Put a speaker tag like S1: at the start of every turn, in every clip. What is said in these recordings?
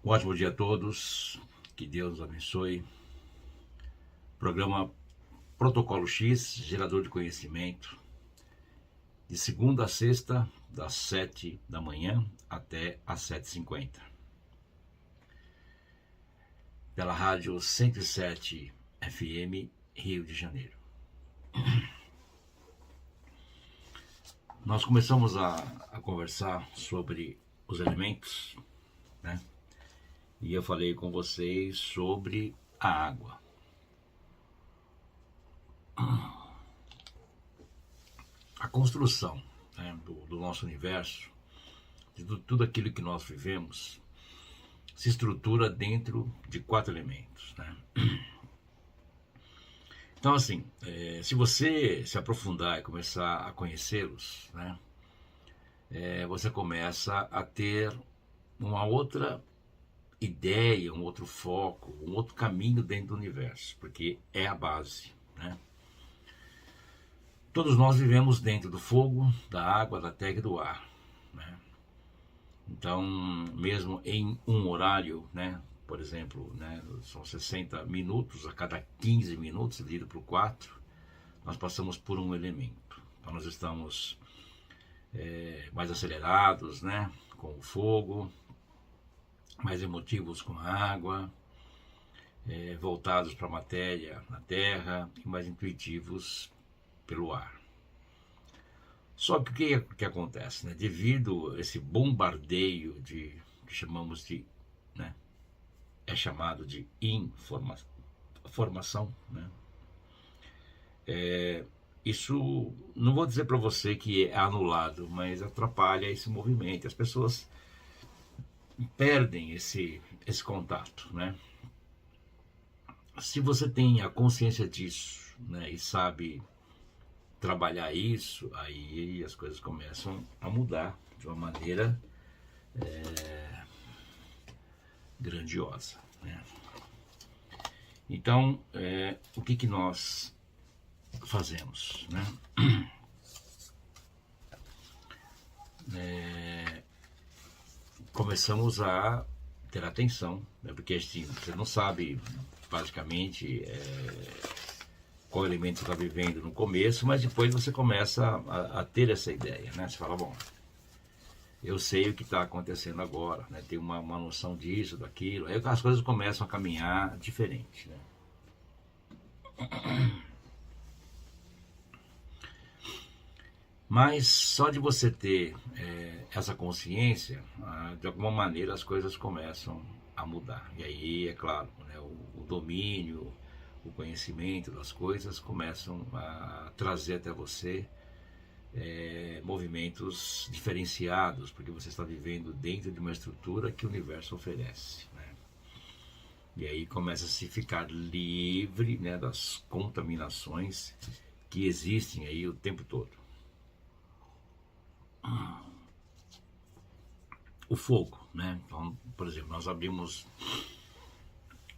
S1: Um ótimo dia a todos, que Deus nos abençoe. Programa Protocolo X, gerador de conhecimento, de segunda a sexta, das 7 da manhã até às 7h50. Pela rádio 107 FM, Rio de Janeiro. Nós começamos a conversar sobre os elementos, né? E eu falei com vocês sobre a água. A construção, né, do nosso universo, de tudo aquilo que nós vivemos, se estrutura dentro de 4 elementos, né? Então, assim, se você se aprofundar e começar a conhecê-los, né, você começa a ter uma outra ideia, um outro foco, um outro caminho dentro do universo, porque é a base, né? Todos nós vivemos dentro do fogo, da água, da terra e do ar, né? Então, mesmo em um horário, né, por exemplo, né, são 60 minutos, a cada 15 minutos, dividido por 4, nós passamos por um elemento. Então, nós estamos mais acelerados, né, com o fogo, mais emotivos com a água, voltados para a matéria na terra e mais intuitivos pelo ar. Só que o que acontece, né? Devido a esse bombardeio que chamamos de, né, é chamado de informação, né? Isso, não vou dizer para você que é anulado, mas atrapalha esse movimento. As pessoas perdem esse contato, né? Se você tem a consciência disso, né, e sabe trabalhar isso, aí as coisas começam a mudar de uma maneira grandiosa, né? Então, o que nós fazemos, né? Começamos a ter atenção, né? Porque assim, você não sabe basicamente qual elemento você está vivendo no começo, mas depois você começa a ter essa ideia, né? Você fala, bom, eu sei o que está acontecendo agora, né? Tem uma noção disso, daquilo, aí as coisas começam a caminhar diferente, né? Mas só de você ter essa consciência, de alguma maneira as coisas começam a mudar. E aí, é claro, né, o domínio, o conhecimento das coisas começam a trazer até você movimentos diferenciados, porque você está vivendo dentro de uma estrutura que o universo oferece, né? E aí começa a se ficar livre, né, das contaminações que existem aí o tempo todo. O fogo, né? Então, por exemplo, nós abrimos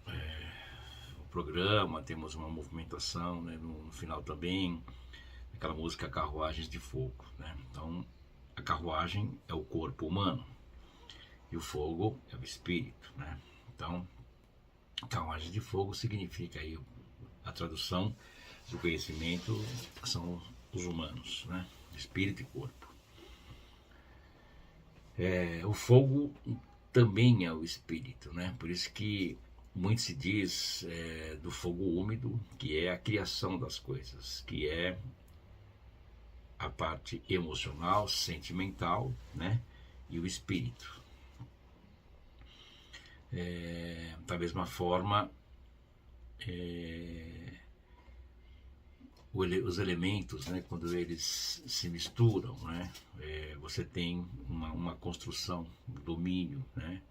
S1: o programa, temos uma movimentação, né, no final também, aquela música Carruagens de Fogo, né? Então, a carruagem é o corpo humano e o fogo é o espírito, né? Então, carruagem de fogo significa aí a tradução do conhecimento são os humanos, né? Espírito e corpo. O fogo também é o espírito, né? Por isso que muito se diz do fogo úmido, que é a criação das coisas, que é a parte emocional, sentimental, né? E o espírito. Da mesma forma, os elementos, né, quando eles se misturam, né, você tem uma construção, um domínio, né,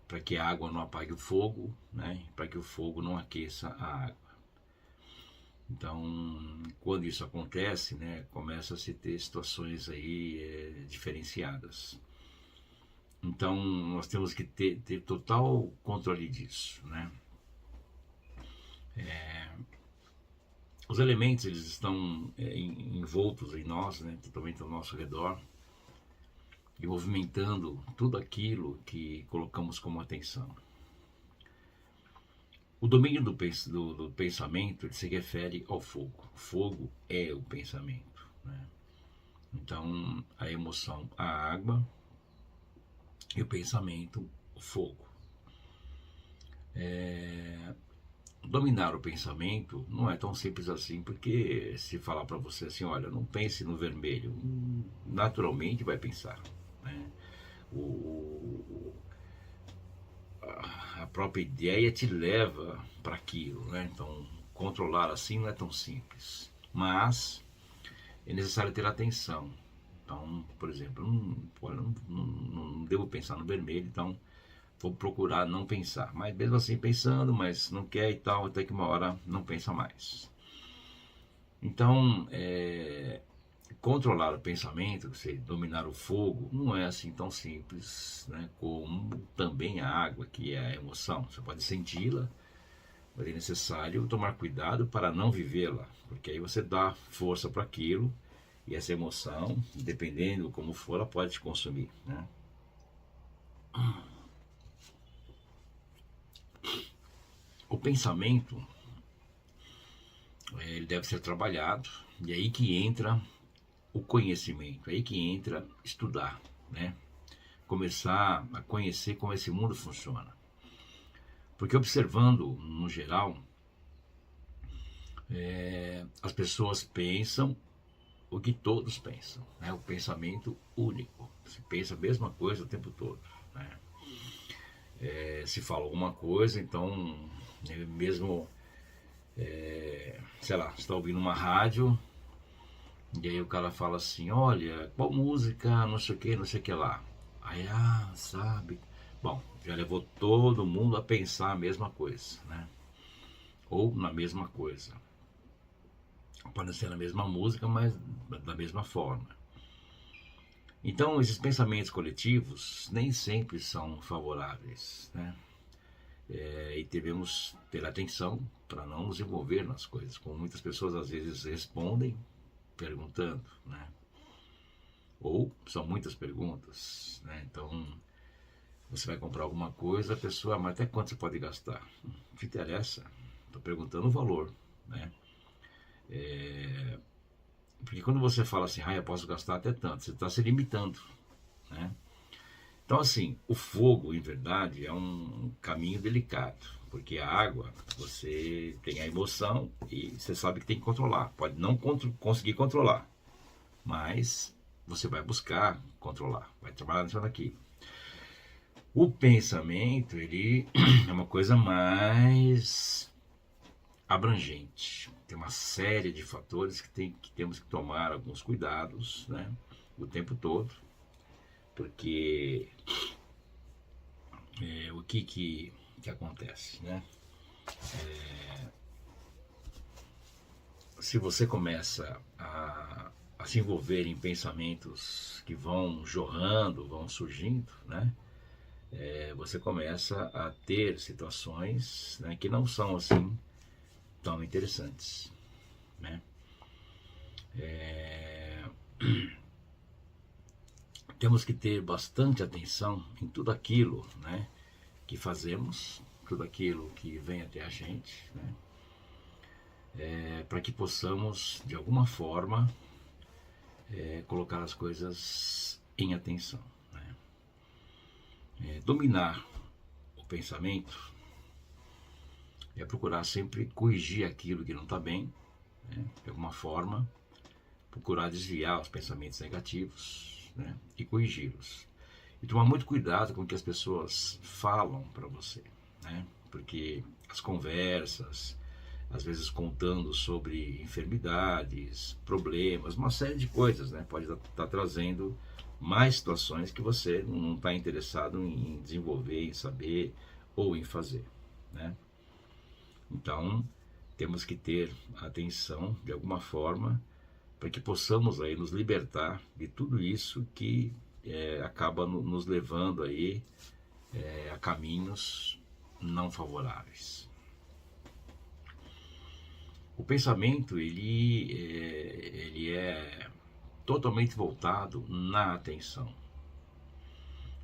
S1: para que a água não apague o fogo, né, para que o fogo não aqueça a água. Então, quando isso acontece, né, começa a se ter situações aí diferenciadas. Então, nós temos que ter total controle disso, né? Os elementos, eles estão envoltos em nós, né, totalmente ao nosso redor. e movimentando tudo aquilo que colocamos como atenção. O domínio do pensamento ele se refere ao fogo. O fogo é o pensamento, né? Então, a emoção, a água, e o pensamento, o fogo. Dominar o pensamento não é tão simples assim, porque se falar para você assim, olha, não pense no vermelho, naturalmente vai pensar, né? O, a própria ideia te leva para aquilo, né? Então, controlar assim não é tão simples, mas é necessário ter atenção. Então, por exemplo, não devo pensar no vermelho, então vou procurar não pensar. Mas mesmo assim pensando, mas não quer e tal, até que uma hora não pensa mais. Então, controlar o pensamento, você dominar o fogo, não é assim tão simples, né? Como também a água, que é a emoção. Você pode senti-la, mas é necessário tomar cuidado para não vivê-la, porque aí você dá força para aquilo, e essa emoção, dependendo como for, ela pode te consumir, né? O pensamento, ele deve ser trabalhado, e aí que entra o conhecimento, aí que entra estudar, né? Começar a conhecer como esse mundo funciona. Porque observando, no geral, as pessoas pensam o que todos pensam, né? O pensamento único. Se pensa a mesma coisa o tempo todo, né? Se fala alguma coisa, então, mesmo, sei lá, você está ouvindo uma rádio, e aí o cara fala assim, olha, qual música, não sei o que lá. Aí, sabe. Bom, já levou todo mundo a pensar a mesma coisa, né? Ou na mesma coisa. Pode ser na mesma música, mas da mesma forma. Então, esses pensamentos coletivos nem sempre são favoráveis, né? E devemos ter atenção para não nos envolver nas coisas, como muitas pessoas às vezes respondem perguntando, né? Ou são muitas perguntas, né? Então, você vai comprar alguma coisa, a pessoa, mas até quanto você pode gastar? Não te interessa, estou perguntando o valor, né? Porque quando você fala assim, eu posso gastar até tanto, você está se limitando, né? Então, assim, o fogo, em verdade, é um caminho delicado, porque a água, você tem a emoção e você sabe que tem que controlar. Pode não conseguir controlar, mas você vai buscar controlar, vai trabalhar nisso daqui. O pensamento, ele é uma coisa mais abrangente. Tem uma série de fatores que temos que tomar alguns cuidados, né, o tempo todo, porque o que acontece, né? Se você começa a se envolver em pensamentos que vão jorrando, vão surgindo, né? Você começa a ter situações, né, que não são assim tão interessantes, né? Temos que ter bastante atenção em tudo aquilo, né, que fazemos, tudo aquilo que vem até a gente, né? Para que possamos, de alguma forma, colocar as coisas em atenção, né? Dominar o pensamento é procurar sempre corrigir aquilo que não está bem, né, de alguma forma, procurar desviar os pensamentos negativos, né, e corrigi-los. E tomar muito cuidado com o que as pessoas falam para você, né, porque as conversas, às vezes contando sobre enfermidades, problemas, uma série de coisas, né, pode estar trazendo mais situações que você não está interessado em desenvolver, em saber ou em fazer, né? Então, temos que ter atenção, de alguma forma, para que possamos aí nos libertar de tudo isso que acaba nos levando aí a caminhos não favoráveis. O pensamento, ele é totalmente voltado na atenção,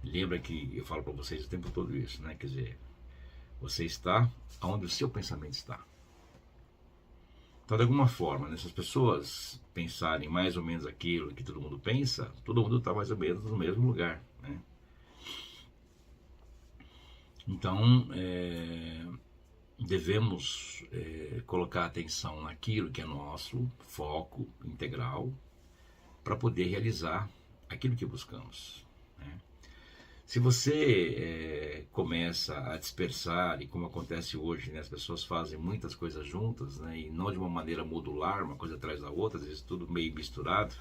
S1: Lembra que eu falo para vocês o tempo todo isso, né? Quer dizer, você está onde o seu pensamento está. Então, de alguma forma, né, se as pessoas pensarem mais ou menos aquilo que todo mundo pensa, todo mundo está mais ou menos no mesmo lugar, né? Então, devemos colocar atenção naquilo que é nosso foco integral para poder realizar aquilo que buscamos, né? Se você começa a dispersar, e como acontece hoje, né, as pessoas fazem muitas coisas juntas, né, e não de uma maneira modular, uma coisa atrás da outra, às vezes tudo meio misturado,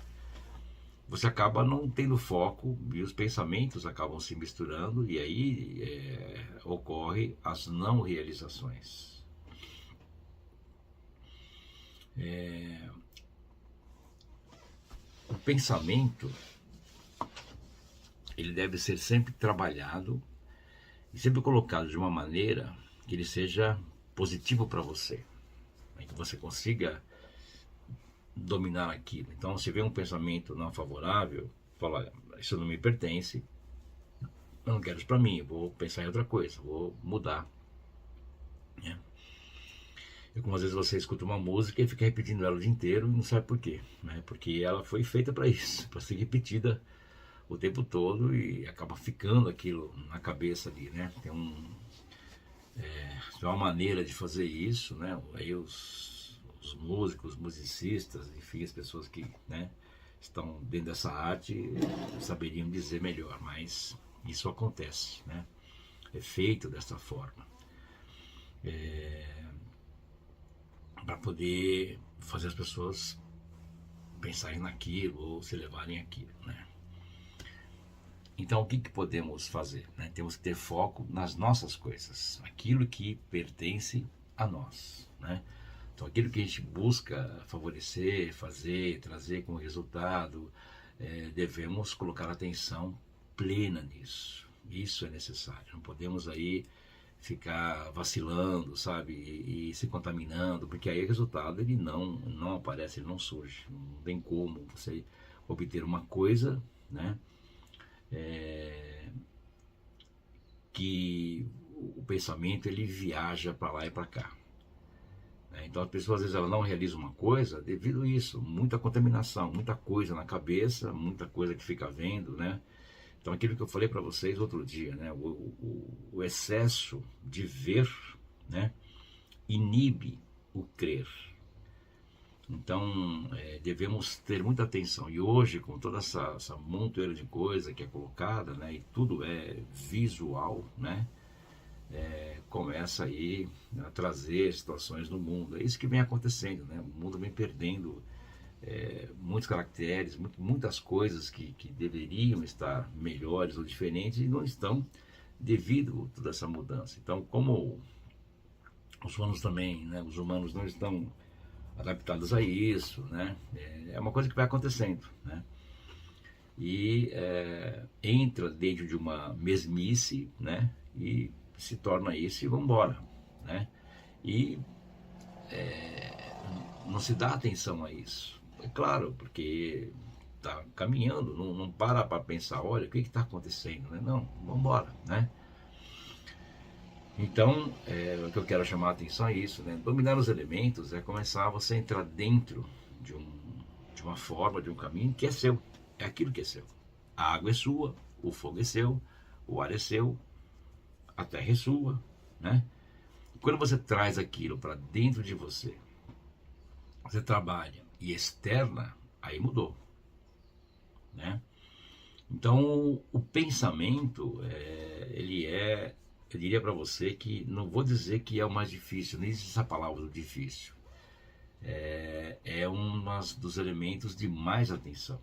S1: você acaba não tendo foco e os pensamentos acabam se misturando e aí ocorre as não realizações. O pensamento, ele deve ser sempre trabalhado e sempre colocado de uma maneira que ele seja positivo para você, né, que você consiga dominar aquilo. Então, se vê um pensamento não favorável, fala, olha, isso não me pertence, eu não quero isso para mim, eu vou pensar em outra coisa, vou mudar, né? É como às vezes você escuta uma música e fica repetindo ela o dia inteiro e não sabe por quê, né? Porque ela foi feita para isso, para ser repetida o tempo todo e acaba ficando aquilo na cabeça ali, né? Tem uma maneira de fazer isso, né? Aí os músicos, musicistas, enfim, as pessoas que, né, estão dentro dessa arte saberiam dizer melhor, mas isso acontece, né? É feito dessa forma. Para poder fazer as pessoas pensarem naquilo ou se levarem aquilo, né? Então, o que podemos fazer, né? Temos que ter foco nas nossas coisas, aquilo que pertence a nós, né? Então, aquilo que a gente busca favorecer, fazer, trazer como resultado, devemos colocar atenção plena nisso. Isso é necessário. Não podemos aí ficar vacilando, sabe, e se contaminando, porque aí o resultado ele não aparece, ele não surge. Não tem como você obter uma coisa, né, que o pensamento ele viaja para lá e para cá. Então as pessoas às vezes elas não realizam uma coisa devido a isso, muita contaminação, muita coisa na cabeça, muita coisa que fica vendo, né? Então aquilo que eu falei para vocês outro dia, né? O excesso de ver, né, inibe o crer. Então devemos ter muita atenção. E hoje, com toda essa montoeira de coisa que é colocada, né, e tudo é visual, né, começa aí a trazer situações no mundo. É isso que vem acontecendo, né? O mundo vem perdendo muitos caracteres, muitas coisas que deveriam estar melhores ou diferentes e não estão devido a toda essa mudança. Então, como os humanos também, né, os humanos não estão adaptados a isso, né, é uma coisa que vai acontecendo, né, e entra dentro de uma mesmice, né, e se torna isso e vamos embora, né, e não se dá atenção a isso. É claro, porque está caminhando, não para pensar, olha, o que está acontecendo, né? Não, vamos embora, né? Então, o que eu quero chamar a atenção é isso, né? Dominar os elementos é começar você a entrar dentro de uma forma, de um caminho que é seu, é aquilo que é seu. A água é sua, o fogo é seu, o ar é seu, a terra é sua, né? Quando você traz aquilo para dentro de você, você trabalha e externa, aí mudou, né? Então o pensamento, eu diria para você que, não vou dizer que é o mais difícil, nem existe essa palavra difícil, é um dos elementos de mais atenção,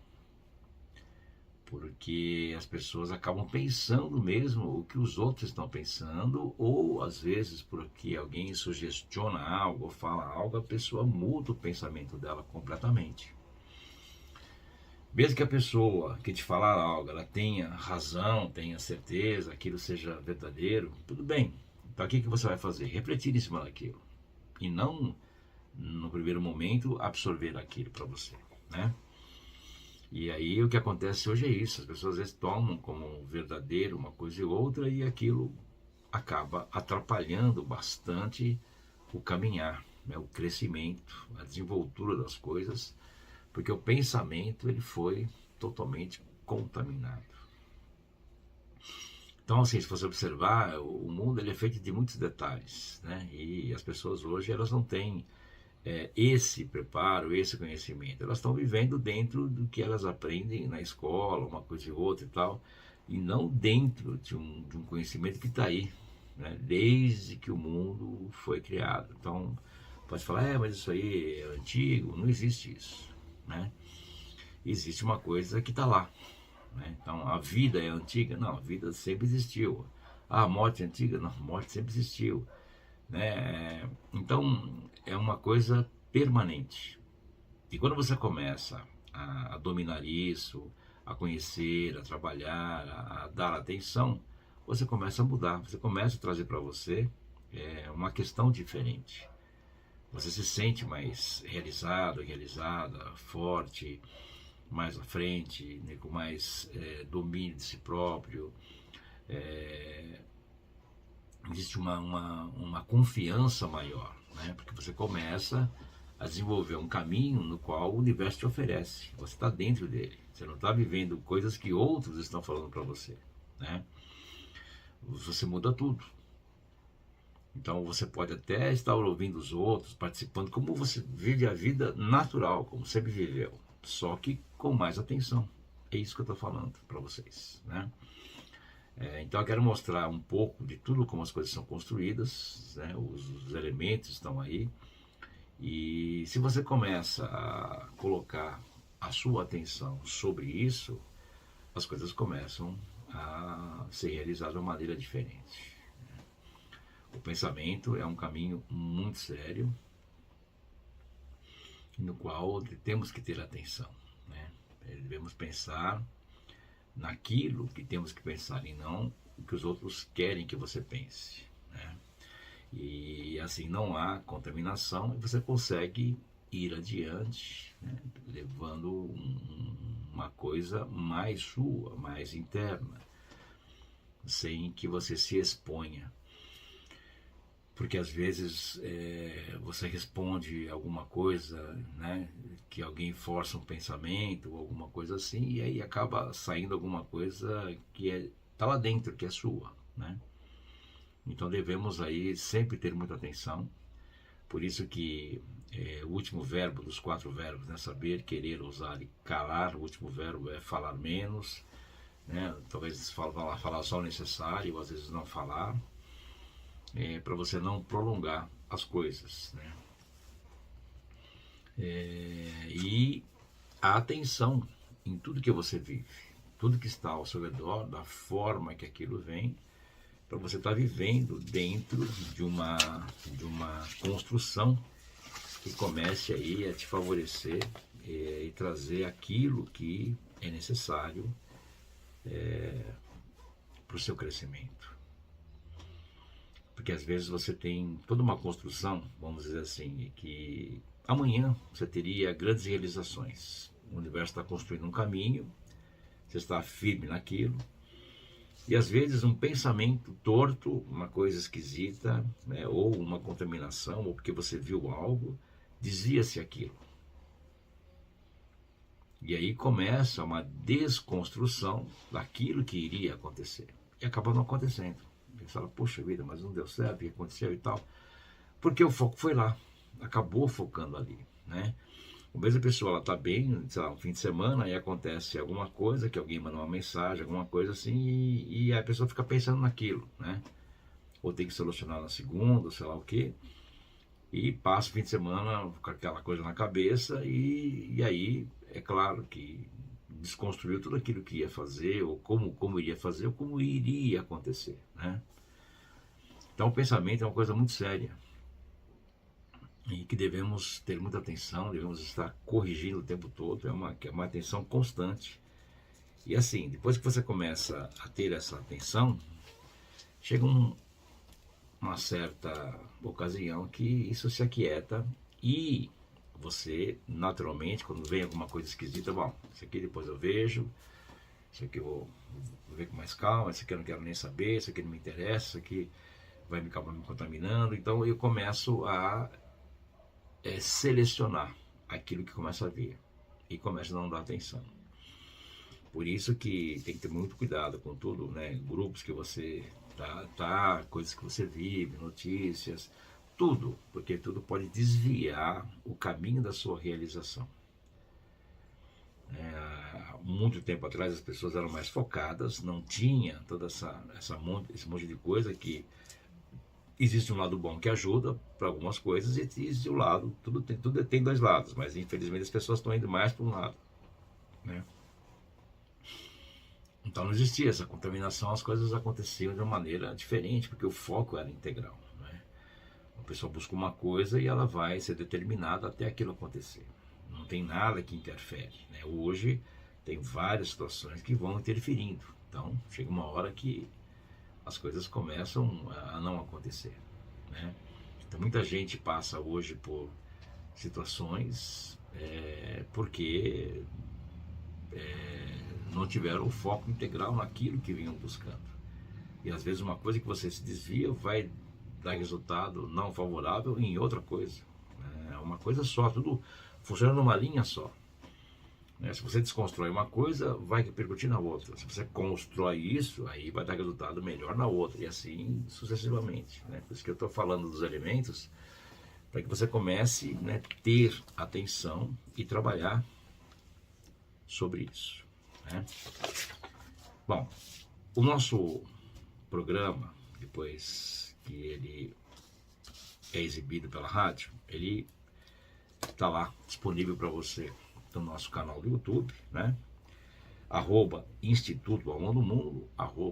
S1: porque as pessoas acabam pensando mesmo o que os outros estão pensando, ou às vezes porque alguém sugestiona algo ou fala algo, a pessoa muda o pensamento dela completamente. Mesmo que a pessoa que te falar algo, ela tenha razão, tenha certeza, aquilo seja verdadeiro, tudo bem. Então o que você vai fazer? Refletir em cima daquilo. E não, no primeiro momento, absorver aquilo para você, né? E aí o que acontece hoje é isso, as pessoas às vezes tomam como verdadeiro uma coisa e outra e aquilo acaba atrapalhando bastante o caminhar, né, o crescimento, a desenvoltura das coisas, porque o pensamento ele foi totalmente contaminado. Então, assim, se você observar, o mundo ele é feito de muitos detalhes, né? E as pessoas hoje elas não têm esse preparo, esse conhecimento. Elas estão vivendo dentro do que elas aprendem na escola, uma coisa e outra e tal, e não dentro de um conhecimento que está aí, né? Desde que o mundo foi criado. Então, pode falar, mas isso aí é antigo. Não existe isso, né? Existe uma coisa que está lá, né? Então, a vida é antiga? Não, a vida sempre existiu. A morte é antiga? Não, a morte sempre existiu, né? Então, é uma coisa permanente. E quando você começa a dominar isso, a conhecer, a trabalhar, a dar atenção, você começa a mudar, você começa a trazer para você uma questão diferente. Você se sente mais realizado, realizada, forte, mais à frente, né, com mais domínio de si próprio. Existe uma confiança maior, né? Porque você começa a desenvolver um caminho no qual o universo te oferece. Você está dentro dele. Você não está vivendo coisas que outros estão falando para você, né? Você muda tudo. Então você pode até estar ouvindo os outros, participando, como você vive a vida natural, como sempre viveu, só que com mais atenção. É isso que eu estou falando para vocês, né? Então eu quero mostrar um pouco de tudo como as coisas são construídas, né? Os elementos estão aí. E se você começa a colocar a sua atenção sobre isso, as coisas começam a ser realizadas de uma maneira diferente. O pensamento é um caminho muito sério, no qual temos que ter atenção, né? Devemos pensar naquilo que temos que pensar e não o que os outros querem que você pense, né? E assim não há contaminação e você consegue ir adiante, né? Levando uma coisa mais sua, mais interna, sem que você se exponha. Porque às vezes você responde alguma coisa, né, que alguém força um pensamento ou alguma coisa assim, e aí acaba saindo alguma coisa que está lá dentro, que é sua, né? Então devemos aí sempre ter muita atenção. Por isso que o último verbo dos 4 verbos, né, saber, querer, ousar e calar, o último verbo é falar menos, né? Talvez falar só o necessário, ou às vezes não falar. Para você não prolongar as coisas, né? E a atenção em tudo que você vive, tudo que está ao seu redor, da forma que aquilo vem, para você estar vivendo dentro de uma construção que comece aí a te favorecer e trazer aquilo que é necessário para o seu crescimento. Porque às vezes você tem toda uma construção, vamos dizer assim, que amanhã você teria grandes realizações. O universo está construindo um caminho, você está firme naquilo, e às vezes um pensamento torto, uma coisa esquisita, né, ou uma contaminação, ou porque você viu algo, desvia-se aquilo. E aí começa uma desconstrução daquilo que iria acontecer. E acaba não acontecendo. Você fala, poxa vida, mas não deu certo, o que aconteceu e tal. Porque o foco foi lá, acabou focando ali, né? A mesma pessoa, ela está bem, sei lá, um fim de semana, aí acontece alguma coisa, que alguém manda uma mensagem, alguma coisa assim, e a pessoa fica pensando naquilo, né? Ou tem que solucionar na segunda, sei lá o quê, e passa o fim de semana com aquela coisa na cabeça, e aí, é claro que desconstruiu tudo aquilo que ia fazer, ou como iria fazer, ou como iria acontecer, né? Então o pensamento é uma coisa muito séria e que devemos ter muita atenção, devemos estar corrigindo o tempo todo, é uma atenção constante. E assim, depois que você começa a ter essa atenção, chega uma certa ocasião que isso se aquieta e você, naturalmente, quando vem alguma coisa esquisita, bom, isso aqui depois eu vejo, isso aqui eu vou ver com mais calma, isso aqui eu não quero nem saber, isso aqui não me interessa, isso aqui vai me acabar me contaminando. Então eu começo a selecionar aquilo que começa a vir e começo a não dar atenção. Por isso que tem que ter muito cuidado com tudo, né? Grupos que você tá, coisas que você vive, notícias, tudo, porque tudo pode desviar o caminho da sua realização. Muito tempo atrás as pessoas eram mais focadas, não tinha toda esse monte de coisa que existe um lado bom que ajuda para algumas coisas e existe o lado, tudo tem dois lados, mas infelizmente as pessoas estão indo mais para um lado, né? Então não existia essa contaminação, as coisas aconteciam de uma maneira diferente, porque o foco era integral, né? A pessoa busca uma coisa e ela vai ser determinada até aquilo acontecer. Não tem nada que interfere, né? Hoje tem várias situações que vão interferindo. Então chega uma hora que as coisas começam a não acontecer, né? Então muita gente passa hoje por situações porque não tiveram o foco integral naquilo que vinham buscando. E às vezes uma coisa que você se desvia vai dar resultado não favorável em outra coisa. É uma coisa só, tudo funciona numa linha só. Se você desconstrói uma coisa, vai repercutir na outra. Se você constrói isso, aí vai dar resultado melhor na outra. E assim sucessivamente, né? Por isso que eu estou falando dos elementos, para que você comece, né, ter atenção e trabalhar sobre isso, né? Bom, o nosso programa, depois que ele é exibido pela rádio, ele está lá disponível para você no nosso canal do YouTube, né? @Instituto Amor no Mundo,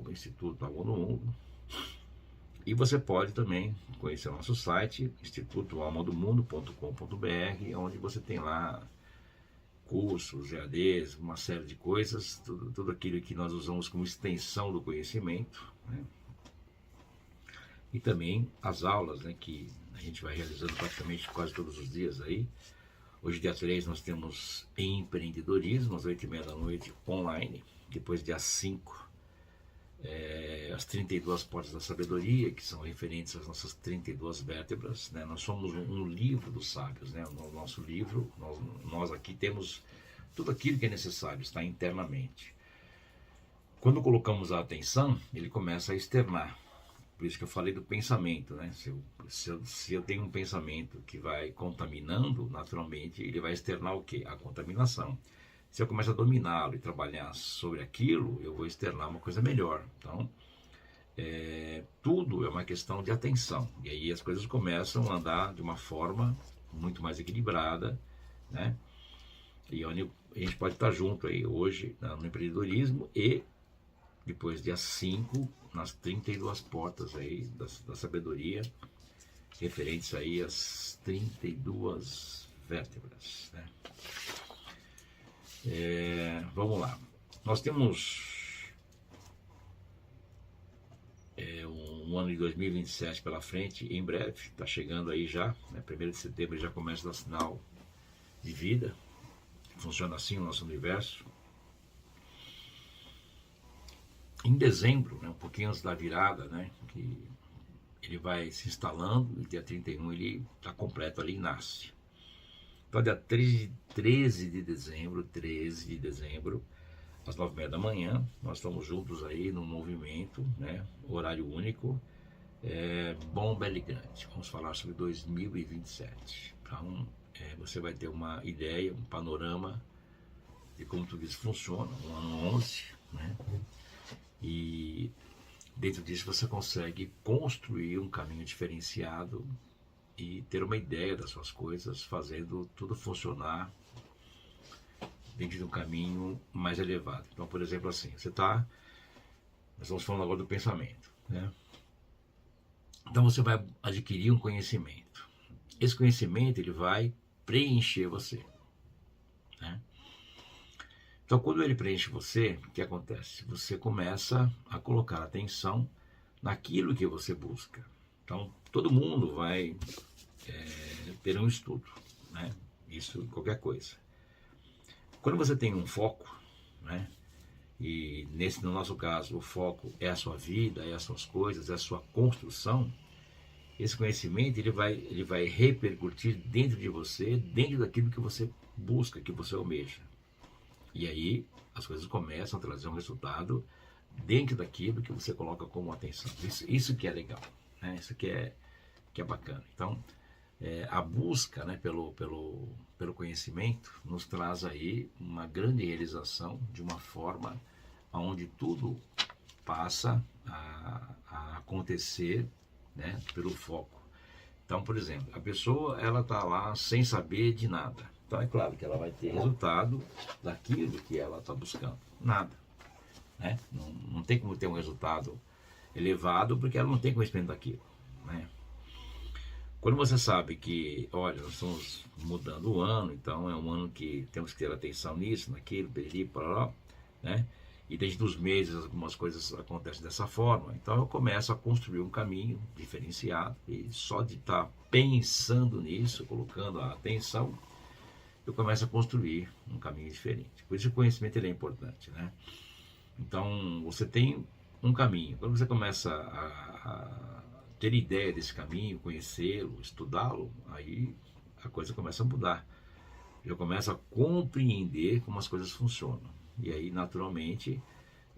S1: @Instituto Amor no Mundo. E você pode também conhecer o nosso site, institutoalmodomundo.com.br, onde você tem lá cursos, EADs, uma série de coisas, tudo aquilo que nós usamos como extensão do conhecimento, né? E também as aulas, né, que a gente vai realizando praticamente quase todos os dias aí. Hoje, dia 3, nós temos empreendedorismo, às 8h30 da noite, online. Depois, dia 5, as 32 portas da sabedoria, que são referentes às nossas 32 vértebras, né? Nós somos um livro dos sábios, né? O nosso livro, nós aqui temos tudo aquilo que é necessário, está internamente. Quando colocamos a atenção, ele começa a externar. Por isso que eu falei do pensamento, né? Se eu tenho um pensamento que vai contaminando, naturalmente, ele vai externar o quê? A contaminação. Se eu começo a dominá-lo e trabalhar sobre aquilo, eu vou externar uma coisa melhor. Então, tudo é uma questão de atenção. E aí as coisas começam a andar de uma forma muito mais equilibrada, né? E onde a gente pode estar junto aí hoje no empreendedorismo e depois dia 5 nas 32 portas aí da sabedoria, referentes aí às 32 vértebras, né? Vamos lá. Nós temos um ano de 2027 pela frente, em breve, está chegando aí já, né? 1º de setembro já começa a dar sinal de vida. Funciona assim o nosso universo. Em dezembro, né, um pouquinho antes da virada, né, que ele vai se instalando, e dia 31 ele está completo ali e nasce. Então, dia 13 de dezembro, às 9h30 da manhã, nós estamos juntos aí no movimento, né, horário único, Bomba Grande. Vamos falar sobre 2027. Então, você vai ter uma ideia, um panorama de como tudo isso funciona, um ano 11, né? E dentro disso você consegue construir um caminho diferenciado e ter uma ideia das suas coisas, fazendo tudo funcionar dentro de um caminho mais elevado. Então, por exemplo, assim, nós estamos falando agora do pensamento, né? Então você vai adquirir um conhecimento. Esse conhecimento ele vai preencher você, né? Então, quando ele preenche você, o que acontece? Você começa a colocar atenção naquilo que você busca. Então, todo mundo vai ter um estudo, né? Isso, qualquer coisa. Quando você tem um foco, né? E no nosso caso, o foco é a sua vida, é as suas coisas, é a sua construção. Esse conhecimento ele vai repercutir dentro de você, dentro daquilo que você busca, que você almeja. E aí as coisas começam a trazer um resultado dentro daquilo que você coloca como atenção. Isso que é legal, né? Isso que é bacana. Então, a busca, né, pelo conhecimento nos traz aí uma grande realização de uma forma onde tudo passa a acontecer, né, pelo foco. Então, por exemplo, a pessoa ela está lá sem saber de nada. Então é claro que ela vai ter resultado daquilo que ela está buscando. Nada. Né? Não tem como ter um resultado elevado porque ela não tem conhecimento daquilo. Né? Quando você sabe que, olha, nós estamos mudando o ano, então é um ano que temos que ter atenção nisso, naquilo, periri, parará, né? E desde dos meses algumas coisas acontecem dessa forma. Então eu começo a construir um caminho diferenciado e só de estar pensando nisso, colocando a atenção, eu começo a construir um caminho diferente. Por isso o conhecimento ele é importante, né? Então você tem um caminho. Quando você começa a ter ideia desse caminho, conhecê-lo, estudá-lo, aí a coisa começa a mudar. Eu começo a compreender como as coisas funcionam. E aí, naturalmente,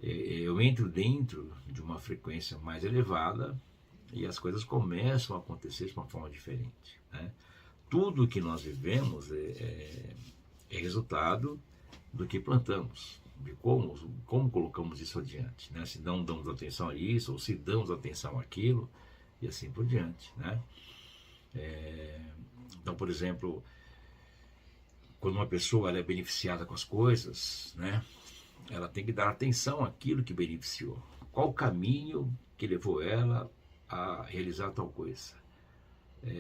S1: eu entro dentro de uma frequência mais elevada e as coisas começam a acontecer de uma forma diferente. Né? Tudo que nós vivemos é resultado do que plantamos, de como colocamos isso adiante. Né? Se não damos atenção a isso, ou se damos atenção àquilo, e assim por diante. Né? Então, por exemplo, quando uma pessoa ela é beneficiada com as coisas, né, ela tem que dar atenção àquilo que beneficiou. Qual o caminho que levou ela a realizar tal coisa?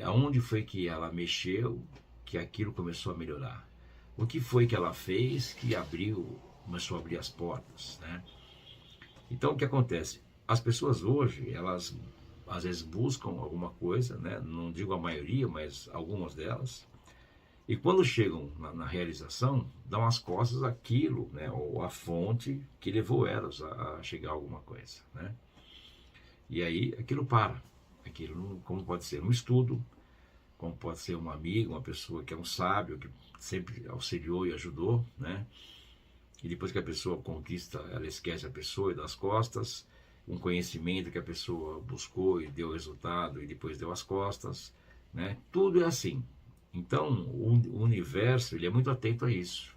S1: Aonde foi que ela mexeu que aquilo começou a melhorar? O que foi que ela fez que começou a abrir as portas? Né? Então, o que acontece? As pessoas hoje, elas às vezes buscam alguma coisa, né? Não digo a maioria, mas algumas delas, e quando chegam na realização, dão as costas àquilo, né, ou à fonte que levou elas a chegar a alguma coisa. Né? E aí aquilo para. Aquilo, como pode ser um estudo, como pode ser um amigo, uma pessoa que é um sábio, que sempre auxiliou e ajudou. Né? E depois que a pessoa conquista, ela esquece a pessoa e dá as costas. Um conhecimento que a pessoa buscou e deu resultado e depois deu as costas. Né? Tudo é assim. Então, o universo ele é muito atento a isso.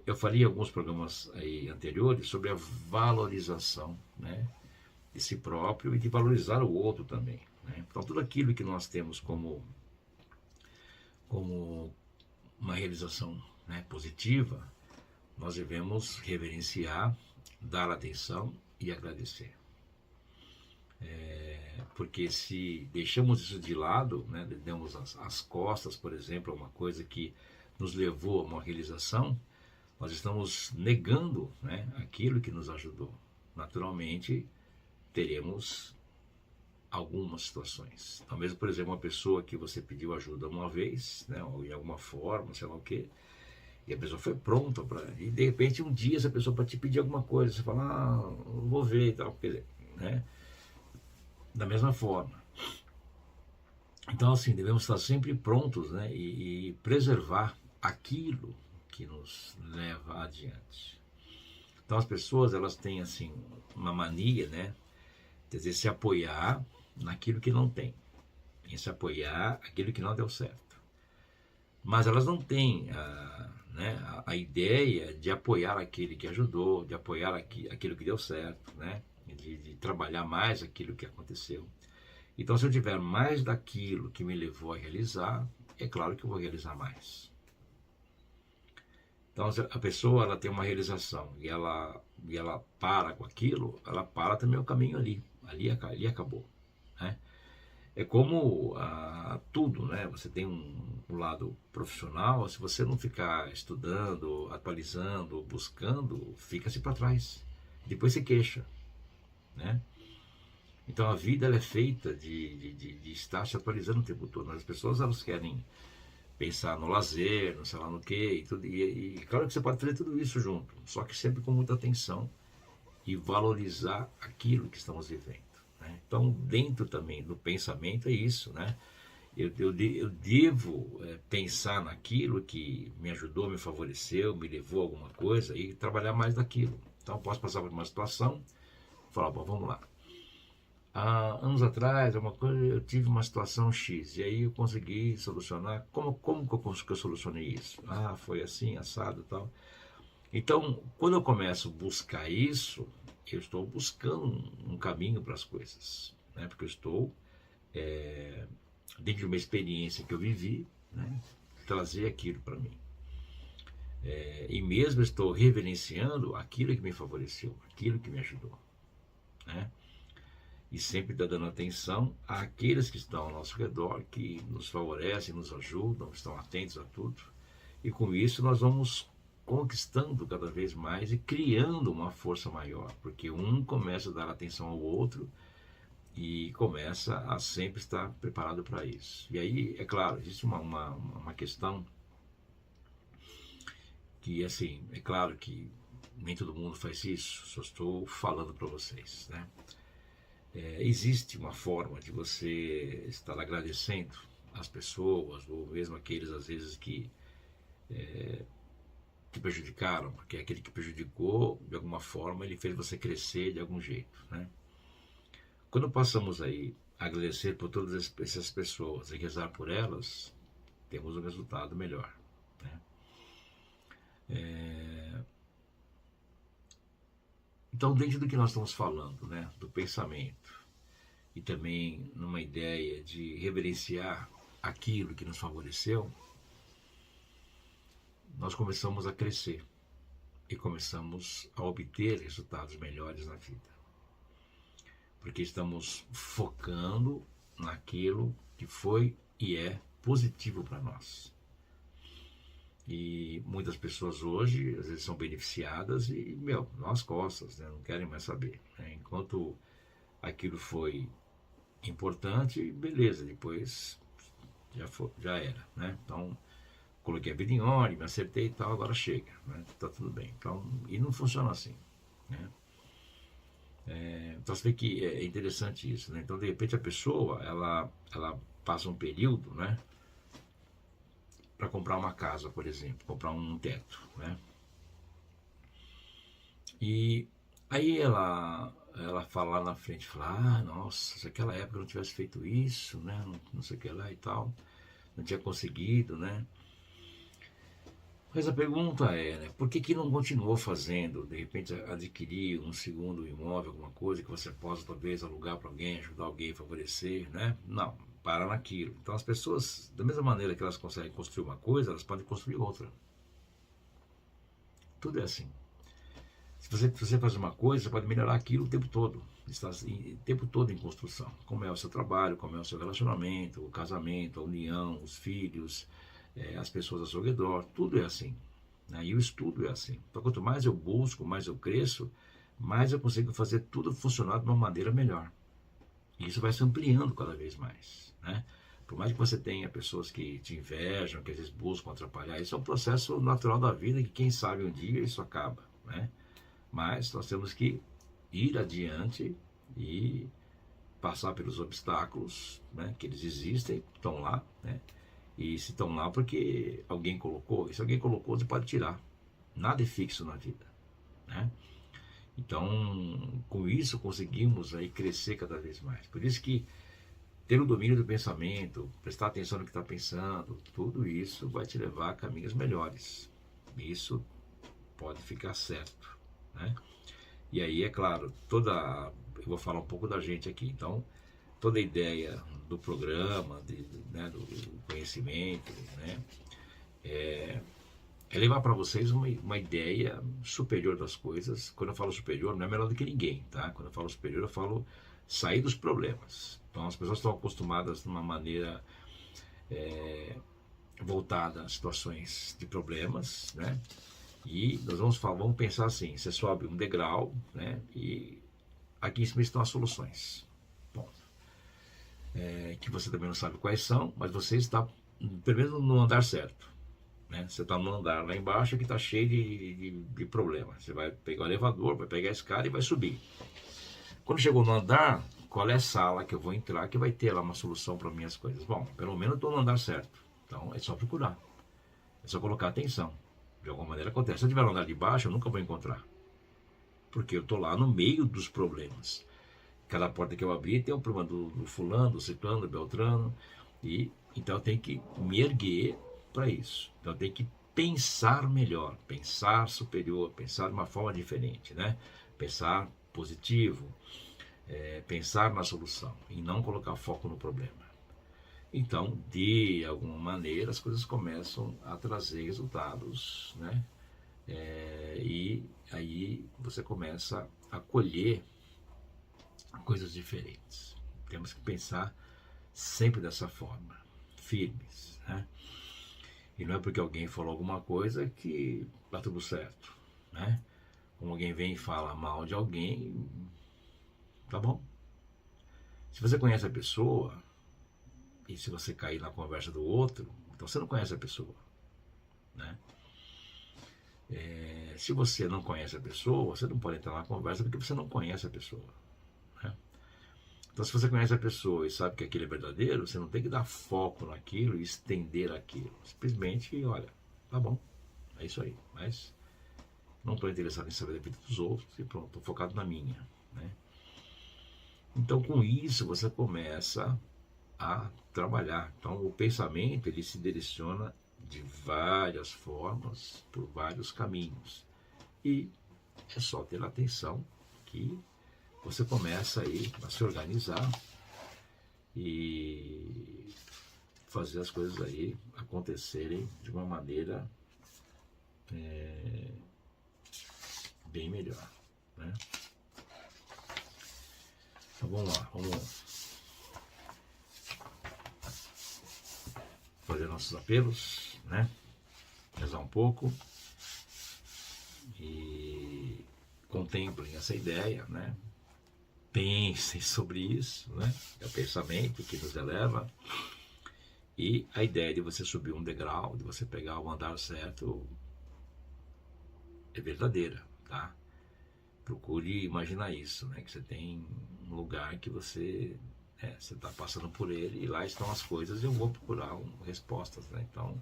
S1: Eu falei em alguns programas aí anteriores sobre a valorização, né, de si próprio e de valorizar o outro também. Né? Então, tudo aquilo que nós temos como uma realização, né, positiva, nós devemos reverenciar, dar atenção e agradecer. Porque se deixamos isso de lado, né, demos as costas, por exemplo, a uma coisa que nos levou a uma realização, nós estamos negando, né, aquilo que nos ajudou. Naturalmente, teremos algumas situações. Então, mesmo, por exemplo, uma pessoa que você pediu ajuda uma vez, né, ou em alguma forma, sei lá o quê, e a pessoa foi pronta para... E, de repente, um dia, essa pessoa para te pedir alguma coisa, você fala, vou ver e tal, né? Da mesma forma. Então, assim, devemos estar sempre prontos, né, e preservar aquilo que nos leva adiante. Então, as pessoas, elas têm, assim, uma mania, né, de se apoiar naquilo que não tem, em se apoiar aquilo que não deu certo. Mas elas não têm a ideia de apoiar aquele que ajudou, de apoiar aquilo que deu certo, né, de trabalhar mais aquilo que aconteceu. Então, se eu tiver mais daquilo que me levou a realizar, é claro que eu vou realizar mais. Então, se a pessoa ela tem uma realização e ela para com aquilo, ela para também o caminho ali acabou. Né? É como tudo, né? Você tem um lado profissional, se você não ficar estudando, atualizando, buscando, fica-se para trás. Depois se queixa. Né? Então a vida ela é feita de estar se atualizando o tempo todo. As pessoas elas querem pensar no lazer, não sei lá no que, e, tudo, e claro que você pode fazer tudo isso junto, só que sempre com muita atenção e valorizar aquilo que estamos vivendo, né? Então, dentro também do pensamento é isso, né? Eu devo pensar naquilo que me ajudou, me favoreceu, me levou a alguma coisa e trabalhar mais daquilo. Então, eu posso passar por uma situação e falar, bom, vamos lá. Há anos atrás, eu tive uma situação X, e aí eu consegui solucionar. Como que eu solucionei isso? Ah, foi assim, assado e tal. Então, quando eu começo a buscar isso, eu estou buscando um caminho para as coisas, né? Porque eu estou, dentro de uma experiência que eu vivi, né? Trazer aquilo para mim. E mesmo estou reverenciando aquilo que me favoreceu, aquilo que me ajudou, né? E sempre dando atenção àqueles que estão ao nosso redor, que nos favorecem, nos ajudam, estão atentos a tudo. E com isso nós vamos conquistando cada vez mais e criando uma força maior, porque um começa a dar atenção ao outro e começa a sempre estar preparado para isso. E aí, é claro, existe uma questão que, assim, é claro que nem todo mundo faz isso, só estou falando para vocês, né? Existe uma forma de você estar agradecendo as pessoas, ou mesmo aqueles, às vezes, que prejudicaram, porque aquele que prejudicou, de alguma forma, ele fez você crescer de algum jeito, né? Quando passamos aí a agradecer por todas essas pessoas e rezar por elas, temos um resultado melhor, né? Então, dentro do que nós estamos falando, né, do pensamento, e também numa ideia de reverenciar aquilo que nos favoreceu, nós começamos a crescer e começamos a obter resultados melhores na vida. Porque estamos focando naquilo que foi e é positivo para nós. E muitas pessoas hoje, às vezes, são beneficiadas e, nas costas, né, não querem mais saber, né? Enquanto aquilo foi importante, beleza, depois já era, né? Então, coloquei a vida em ordem, me acertei e tal, agora chega, né? Tá tudo bem. Então, e não funciona assim, né? Então você vê que é interessante isso, né? Então, de repente, a pessoa, ela passa um período, né, para comprar uma casa, por exemplo, comprar um teto, né? E aí ela fala lá na frente, fala, nossa, se aquela época eu não tivesse feito isso, né, não sei o que lá e tal, não tinha conseguido, né? Mas a pergunta é, né, por que não continuou fazendo, de repente adquirir um segundo imóvel, alguma coisa que você possa talvez alugar para alguém, ajudar alguém, favorecer, né? Não, para naquilo. Então as pessoas, da mesma maneira que elas conseguem construir uma coisa, elas podem construir outra. Tudo é assim. Se você faz uma coisa, você pode melhorar aquilo o tempo todo. Está o tempo todo em construção. Como é o seu trabalho, como é o seu relacionamento, o casamento, a união, os filhos, as pessoas ao seu redor, tudo é assim, né? E o estudo é assim. Então, quanto mais eu busco, mais eu cresço, mais eu consigo fazer tudo funcionar de uma maneira melhor. E isso vai se ampliando cada vez mais, né? Por mais que você tenha pessoas que te invejam, que às vezes buscam atrapalhar, isso é um processo natural da vida que, quem sabe, um dia isso acaba, né? Mas nós temos que ir adiante e passar pelos obstáculos, né, que eles existem, estão lá, né? E se estão lá porque alguém colocou, e se alguém colocou, você pode tirar. Nada é fixo na vida, né? Então, com isso conseguimos aí crescer cada vez mais. Por isso que ter o domínio do pensamento, prestar atenção no que está pensando, tudo isso vai te levar a caminhos melhores. Isso pode ficar certo, né? E aí, é claro, eu vou falar um pouco da gente aqui, então, toda a ideia do programa, né, do conhecimento, né, é levar para vocês uma ideia superior das coisas. Quando eu falo superior, não é melhor do que ninguém, tá? Quando eu falo superior, eu falo sair dos problemas. Então, as pessoas estão acostumadas de uma maneira voltada a situações de problemas, né? E nós vamos pensar assim, você sobe um degrau, né? E aqui em cima estão as soluções. Bom, que você também não sabe quais são, mas você está pelo menos no andar certo. Né? Você está no andar lá embaixo que está cheio de problemas. Você vai pegar o elevador, vai pegar a escada e vai subir. Quando chegou no andar, qual é a sala que eu vou entrar que vai ter lá uma solução para minhas coisas? Bom, pelo menos estou no andar certo. Então é só procurar. É só colocar atenção. De alguma maneira acontece. Se eu estiver no andar de baixo, eu nunca vou encontrar. Porque eu estou lá no meio dos problemas. Cada porta que eu abrir tem um problema do fulano, do ciclano, do beltrano. E então eu tenho que me erguer para isso. Então eu tenho que pensar melhor, pensar superior, pensar de uma forma diferente, né? Pensar positivo, pensar na solução e não colocar foco no problema. Então, de alguma maneira, as coisas começam a trazer resultados, né? E aí você começa a colher coisas diferentes. Temos que pensar sempre dessa forma, firmes, né? E não é porque alguém falou alguma coisa que está tudo certo, né? Como alguém vem e fala mal de alguém, tá bom. Se você conhece a pessoa, e se você cair na conversa do outro, então você não conhece a pessoa, né? Se você não conhece a pessoa, você não pode entrar na conversa porque você não conhece a pessoa, né? Então, se você conhece a pessoa e sabe que aquilo é verdadeiro, você não tem que dar foco naquilo e estender aquilo. Simplesmente, olha, tá bom, é isso aí, mas não estou interessado em saber da vida dos outros e pronto, estou focado na minha, né? Então, com isso, você começa a trabalhar. Então, o pensamento, ele se direciona de várias formas, por vários caminhos. E é só ter atenção que você começa aí a se organizar e fazer as coisas aí acontecerem de uma maneira bem melhor, né? Então vamos lá, vamos fazer nossos apelos, né? Rezar um pouco e contemplem essa ideia, né? Pensem sobre isso, né? É o pensamento que nos eleva. E a ideia de você subir um degrau, de você pegar o andar certo, é verdadeira, tá? Procure imaginar isso, né? Que você tem um lugar que você está passando por ele e lá estão as coisas e eu vou procurar respostas, né? Então,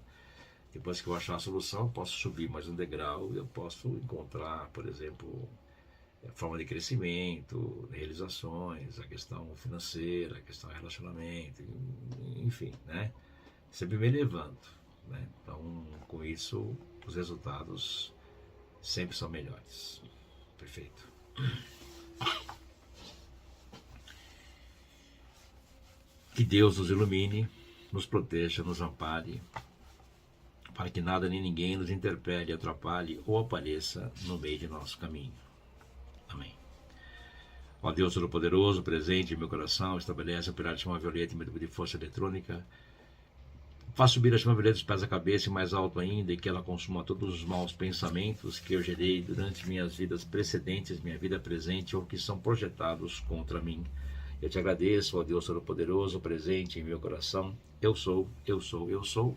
S1: depois que eu achar a solução, eu posso subir mais um degrau e eu posso encontrar, por exemplo, forma de crescimento, realizações, a questão financeira, a questão de relacionamento, enfim, né? Sempre me elevando, né? Então, com isso, os resultados sempre são melhores. Perfeito. Que Deus nos ilumine, nos proteja, nos ampare, para que nada nem ninguém nos interpele, atrapalhe ou apareça no meio de nosso caminho. Amém. Ó Deus Todo-Poderoso, presente em meu coração, estabelece operar de chama violeta em meu tipo de força eletrônica. Faça subir a chama violeta dos pés à cabeça e mais alto ainda, e que ela consuma todos os maus pensamentos que eu gerei durante minhas vidas precedentes, minha vida presente, ou que são projetados contra mim. Eu te agradeço, ó Deus Todo-Poderoso, presente em meu coração. Eu sou, eu sou, eu sou,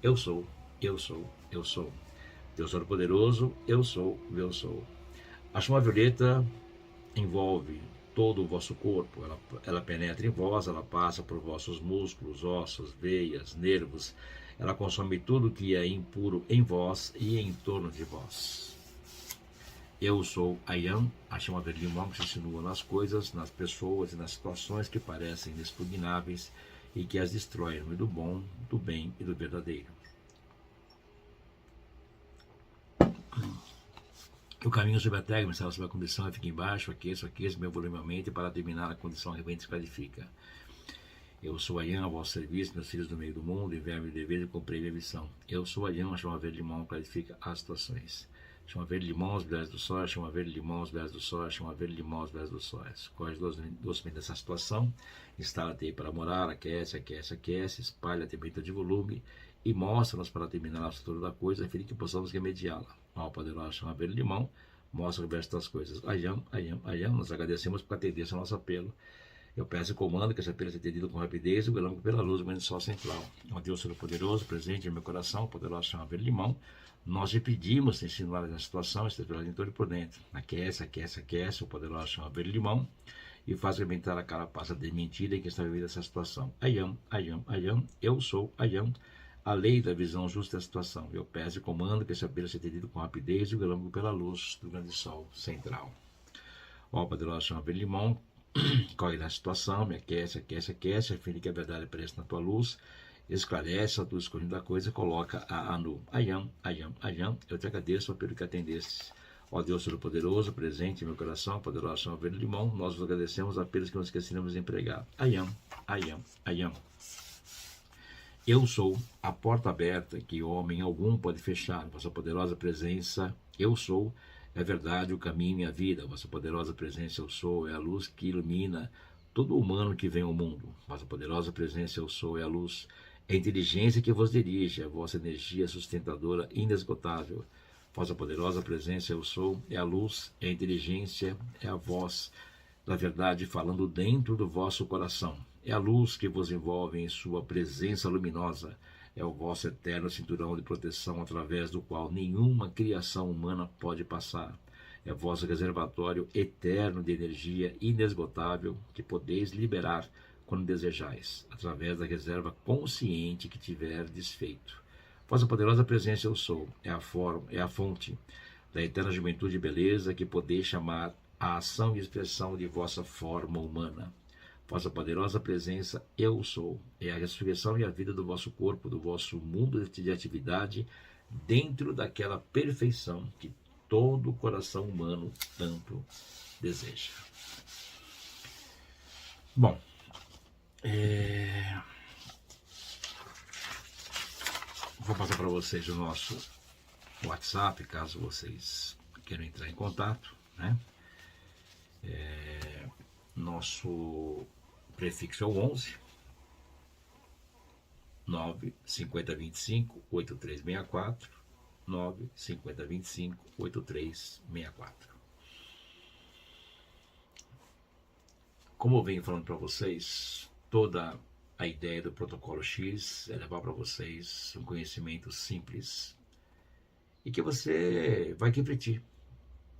S1: eu sou, eu sou, eu sou. Deus Todo-Poderoso, eu sou, eu sou. A chama violeta envolve todo o vosso corpo, ela penetra em vós, ela passa por vossos músculos, ossos, veias, nervos, ela consome tudo que é impuro em vós e em torno de vós. Eu sou Ayam, a chama verde limão que se insinua nas coisas, nas pessoas e nas situações que parecem inexpugnáveis e que as destrói no meio do bom, do bem e do verdadeiro. O caminho sobre a terra, me instala sobre a condição, eu fico embaixo, aqueço, meu volume aumenta e para terminar a condição rebenta se clarifica. Eu sou Ayam, a vosso serviço, meus filhos do meio do mundo, enviar meu dever e cumprir minha missão. Eu sou Ayam, a chama verde limão clarifica as situações. Chama verde limão, os brilhos do sol, chama verde limão, os brilhos do sol, chama verde limão, os brilhos do sol. Corre docemente dessa situação, instala-te aí para morar, aquece, aquece, aquece, espalha a temperatura de volume e mostra-nos para terminar a estrutura da coisa, a fim de que possamos remediá-la. Ao poderoso chama verde limão, mostra o resto das coisas. Ayam, Ayam, Ayam, nós agradecemos por atender esse nosso apelo. Eu peço e comando que essa pena seja atendida com rapidez e o pela luz do grande sol central. Ó Deus Todo-Poderoso, presente em meu coração, poderoso chama verde limão, nós lhe pedimos, insinuar na situação, esteja pela dentro e por dentro. Aquece, aquece, aquece, o poderoso chama verde limão, e faz alimentar a carapaça de mentira em que está vivendo essa situação. Ayam, ayam, ayam, eu sou ayam, a lei da visão justa da situação. Eu peço e comando que esse apelo seja atendido com rapidez e o pela luz do grande sol central. Ó poderoso chama verde limão, corre da situação, me aquece, aquece, aquece, a fim de que a verdade apareça na tua luz, esclarece a tua escolhida da coisa e coloca a nu. Ayam, ayam, ayam, eu te agradeço pelo que atendeste. Ó Deus Todo-Poderoso, presente em meu coração, poderoso chama verde limão, nós vos agradecemos apenas que não esqueceremos de empregar. Ayam, ayam, ayam. Eu sou a porta aberta que homem algum pode fechar. Vossa poderosa presença, eu sou, é verdade, o caminho e a vida. Vossa poderosa presença, eu sou, é a luz que ilumina todo humano que vem ao mundo. Vossa poderosa presença, eu sou, é a luz, é a inteligência que vos dirige, a vossa energia sustentadora inesgotável. Vossa poderosa presença, eu sou, é a luz, é a inteligência, é a voz da verdade falando dentro do vosso coração. É a luz que vos envolve em sua presença luminosa. É o vosso eterno cinturão de proteção através do qual nenhuma criação humana pode passar. É vosso reservatório eterno de energia inesgotável que podeis liberar quando desejais, através da reserva consciente que tiverdes feito. Vossa poderosa presença eu sou, é a forma, é a fonte da eterna juventude e beleza que podeis chamar a ação e expressão de vossa forma humana. Vossa poderosa presença, eu sou, é a ressurreição e a vida do vosso corpo, do vosso mundo de atividade, dentro daquela perfeição que todo coração humano tanto deseja. Bom, vou passar para vocês o nosso WhatsApp, caso vocês queiram entrar em contato, né? Nosso prefixo é o 11 9 50 25 8364 9 50 25 8364. Como eu venho falando para vocês, toda a ideia do protocolo X é levar para vocês um conhecimento simples e que você vai refletir.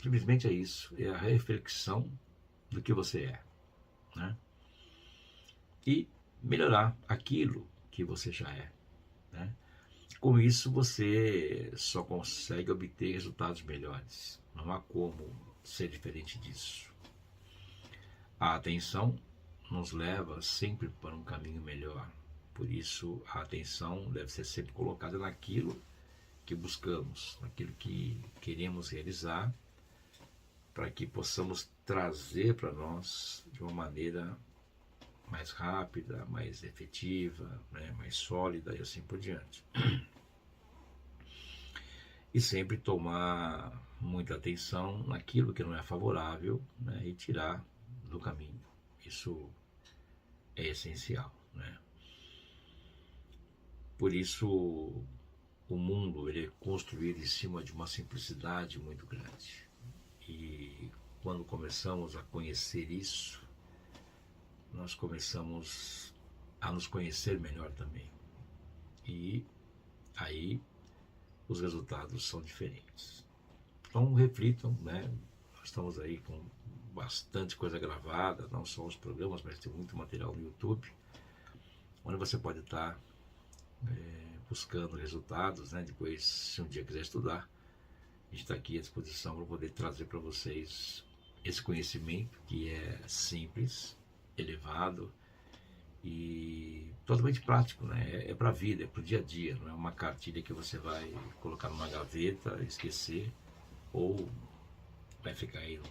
S1: Simplesmente é isso, é a reflexão do que você é, né? E melhorar aquilo que você já é, né? Com isso você só consegue obter resultados melhores. Não há como ser diferente disso. A atenção nos leva sempre para um caminho melhor. Por isso a atenção deve ser sempre colocada naquilo que buscamos, naquilo que queremos realizar, para que possamos trazer para nós de uma maneira mais rápida, mais efetiva, né, mais sólida e assim por diante. E sempre tomar muita atenção naquilo que não é favorável, né, e tirar do caminho. Isso é essencial, né? Por isso o mundo ele é construído em cima de uma simplicidade muito grande. E quando começamos a conhecer isso, nós começamos a nos conhecer melhor também. E aí os resultados são diferentes. Então reflitam, né? Nós estamos aí com bastante coisa gravada, não só os programas, mas tem muito material no YouTube, onde você pode estar buscando resultados, né? Depois, se um dia quiser estudar, a gente está aqui à disposição para poder trazer para vocês esse conhecimento que é simples, elevado e totalmente prático, né? É para a vida, é para o dia a dia, não é uma cartilha que você vai colocar numa gaveta, esquecer, ou vai ficar aí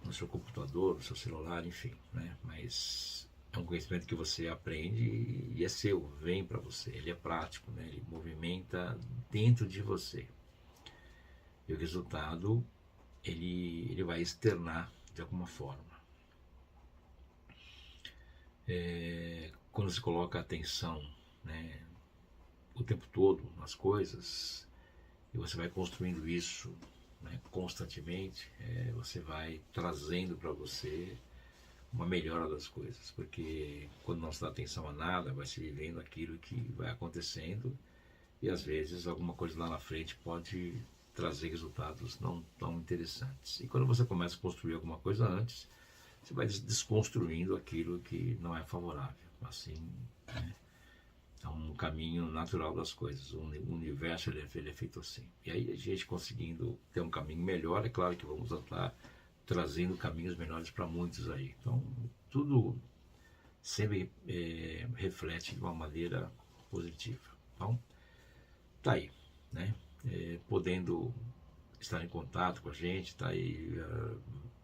S1: no seu computador, no seu celular, enfim, né? Mas é um conhecimento que você aprende e é seu, vem para você, ele é prático, né? Ele movimenta dentro de você. E o resultado, ele vai externar de alguma forma. Quando se coloca atenção, né, o tempo todo nas coisas, e você vai construindo isso, né, constantemente, você vai trazendo para você uma melhora das coisas, porque quando não se dá atenção a nada, vai se vivendo aquilo que vai acontecendo e às vezes alguma coisa lá na frente pode trazer resultados não tão interessantes. E quando você começa a construir alguma coisa antes, você vai desconstruindo aquilo que não é favorável. Assim, né? É um caminho natural das coisas. O universo ele é feito assim. E aí a gente conseguindo ter um caminho melhor, é claro que vamos estar trazendo caminhos melhores para muitos aí. Então, tudo sempre reflete de uma maneira positiva. Então, tá aí, né? Podendo estar em contato com a gente, tá aí,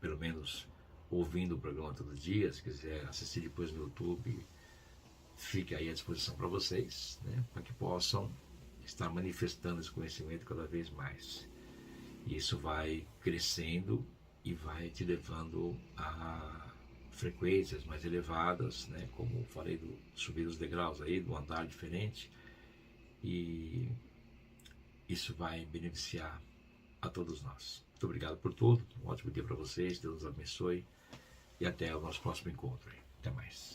S1: pelo menos ouvindo o programa todo dia. Se quiser assistir depois no YouTube, fique aí à disposição para vocês, né? Para que possam estar manifestando esse conhecimento cada vez mais. E isso vai crescendo e vai te levando a frequências mais elevadas, né? Como falei, subir os degraus aí, do andar diferente. E isso vai beneficiar a todos nós. Muito obrigado por tudo. Um ótimo dia para vocês. Deus os abençoe. E até o nosso próximo encontro. Até mais.